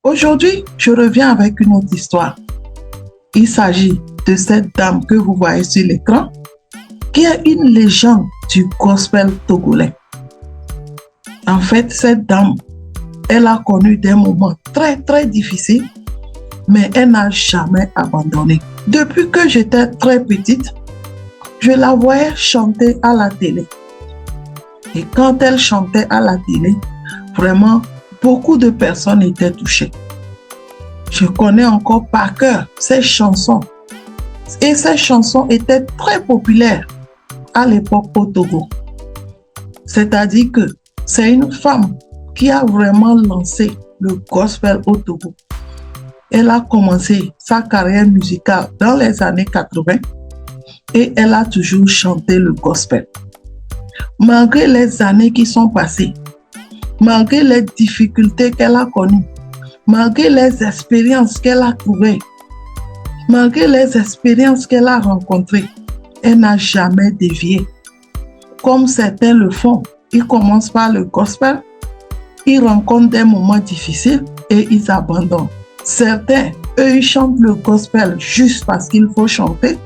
Aujourd'hui, je reviens avec une autre histoire. Il s'agit de cette dame que vous voyez sur l'écran, qui est une légende du gospel togolais. En fait, cette dame, elle a connu des moments très difficiles, mais elle n'a jamais abandonné. Depuis que j'étais très petite, je la voyais chanter à la télé. Et quand elle chantait à la télé, vraiment, beaucoup de personnes étaient touchées. Je connais encore par cœur ces chansons. Et ces chansons étaient très populaires à l'époque au Togo. C'est-à-dire que c'est une femme qui a vraiment lancé le gospel au Togo. Elle a commencé sa carrière musicale dans les années 80 et elle a toujours chanté le gospel. Malgré les années qui sont passées, malgré les difficultés qu'elle a connues, malgré les expériences qu'elle a trouvées, malgré les expériences qu'elle a rencontrées, elle n'a jamais dévié. Comme certains le font, ils commencent par le gospel, ils rencontrent des moments difficiles et ils abandonnent. Certains, eux, ils chantent le gospel juste parce qu'il faut chanter,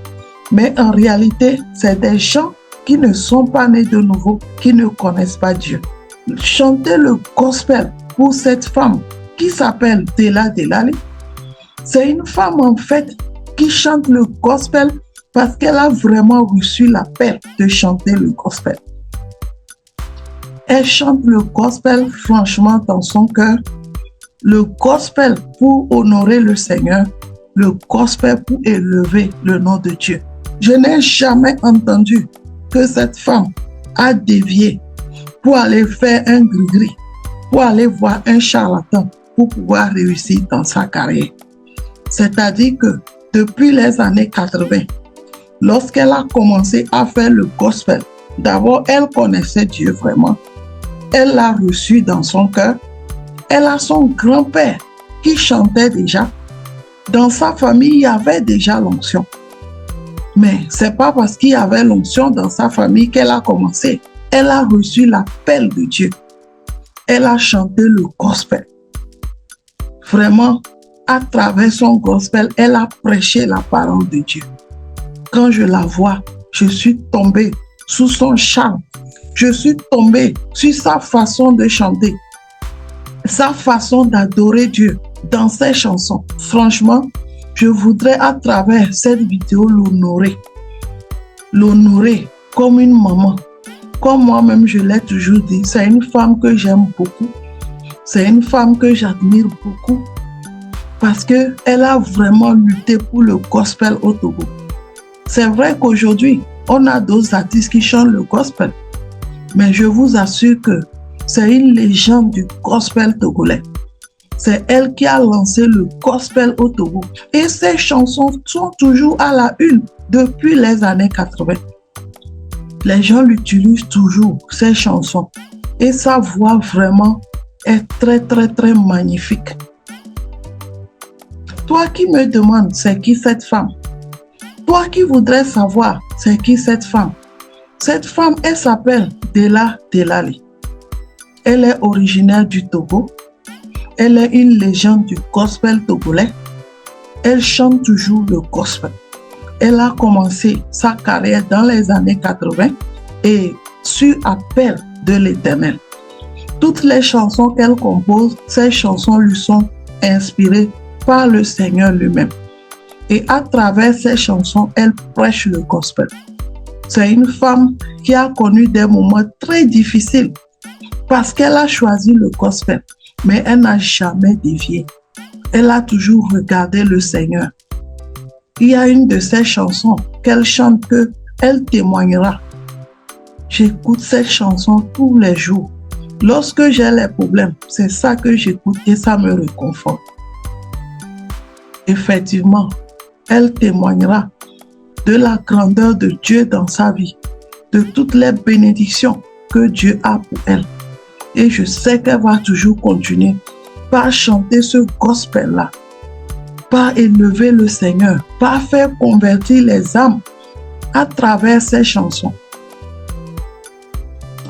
mais en réalité, c'est des gens qui ne sont pas nés de nouveau, qui ne connaissent pas Dieu. Chanter le gospel pour cette femme qui s'appelle Della Delali, c'est une femme en fait qui chante le gospel parce qu'elle a vraiment reçu l'appel de chanter le gospel. Elle chante le gospel franchement dans son cœur, le gospel pour honorer le Seigneur, le gospel pour élever le nom de Dieu. Je n'ai jamais entendu que cette femme a dévié pour aller faire un gris-gris, pour aller voir un charlatan pour pouvoir réussir dans sa carrière. C'est-à-dire que depuis les années 80, lorsqu'elle a commencé à faire le gospel, d'abord elle connaissait Dieu vraiment, elle l'a reçu dans son cœur, elle a son grand-père qui chantait déjà. Dans sa famille, il y avait déjà l'onction. Mais ce n'est pas parce qu'il y avait l'onction dans sa famille qu'elle a commencé. Elle a reçu l'appel de Dieu. Elle a chanté le gospel. Vraiment, à travers son gospel, elle a prêché la parole de Dieu. Quand je la vois, je suis tombée sous son charme. Je suis tombée sur sa façon de chanter, sa façon d'adorer Dieu dans ses chansons. Franchement, je voudrais à travers cette vidéo l'honorer. L'honorer comme une maman. Comme moi-même, je l'ai toujours dit, c'est une femme que j'aime beaucoup. C'est une femme que j'admire beaucoup parce qu'elle a vraiment lutté pour le gospel au Togo. C'est vrai qu'aujourd'hui, on a d'autres artistes qui chantent le gospel. Mais je vous assure que c'est une légende du gospel togolais. C'est elle qui a lancé le gospel au Togo. Et ses chansons sont toujours à la une depuis les années 80. Les gens l'utilisent toujours, ces chansons. Et sa voix vraiment est très magnifique. Toi qui me demandes c'est qui cette femme? Toi qui voudrais savoir c'est qui cette femme? Cette femme, elle s'appelle Della Delali. Elle est originaire du Togo. Elle est une légende du gospel togolais. Elle chante toujours le gospel. Elle a commencé sa carrière dans les années 80 et sur appel de l'Éternel. Toutes les chansons qu'elle compose, ces chansons lui sont inspirées par le Seigneur lui-même. Et à travers ces chansons, elle prêche le gospel. C'est une femme qui a connu des moments très difficiles parce qu'elle a choisi le gospel, mais elle n'a jamais dévié. Elle a toujours regardé le Seigneur. Il y a une de ses chansons qu'elle chante qu'elle témoignera. J'écoute cette chanson tous les jours. Lorsque j'ai les problèmes, c'est ça que j'écoute et ça me réconforte. Effectivement, elle témoignera de la grandeur de Dieu dans sa vie, de toutes les bénédictions que Dieu a pour elle. Et je sais qu'elle va toujours continuer par chanter ce gospel-là, par élever le Seigneur, par faire convertir les âmes à travers ses chansons.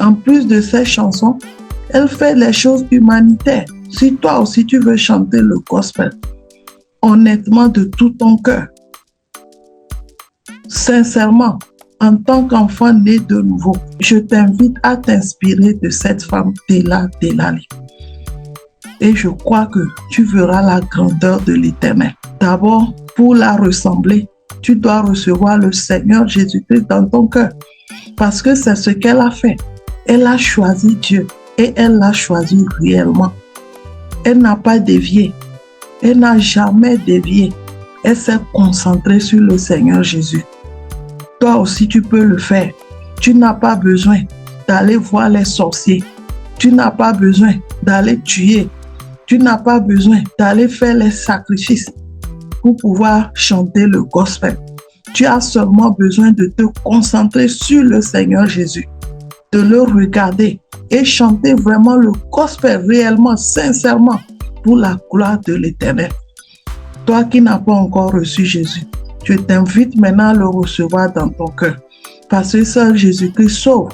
En plus de ses chansons, elle fait les choses humanitaires. Si toi aussi tu veux chanter le gospel, honnêtement de tout ton cœur, sincèrement, en tant qu'enfant né de nouveau, je t'invite à t'inspirer de cette femme Téla Delali. Et je crois que tu verras la grandeur de l'Éternel. D'abord, pour la ressembler, tu dois recevoir le Seigneur Jésus-Christ dans ton cœur. Parce que c'est ce qu'elle a fait. Elle a choisi Dieu et elle l'a choisi réellement. Elle n'a pas dévié. Elle n'a jamais dévié. Elle s'est concentrée sur le Seigneur Jésus. Toi aussi, tu peux le faire. Tu n'as pas besoin d'aller voir les sorciers. Tu n'as pas besoin d'aller tuer. Tu n'as pas besoin d'aller faire les sacrifices pour pouvoir chanter le gospel. Tu as seulement besoin de te concentrer sur le Seigneur Jésus, de le regarder et chanter vraiment le gospel réellement, sincèrement, pour la gloire de l'Éternel. Toi qui n'as pas encore reçu Jésus, je t'invite maintenant à le recevoir dans ton cœur. Parce que seul Jésus-Christ sauve.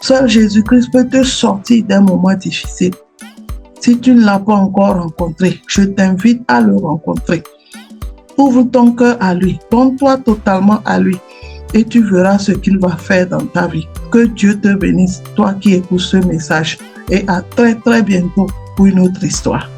Seul Jésus-Christ peut te sortir d'un moment difficile. Si tu ne l'as pas encore rencontré, je t'invite à le rencontrer. Ouvre ton cœur à lui, donne-toi totalement à lui et tu verras ce qu'il va faire dans ta vie. Que Dieu te bénisse, toi qui écoutes ce message, et à très très bientôt pour une autre histoire.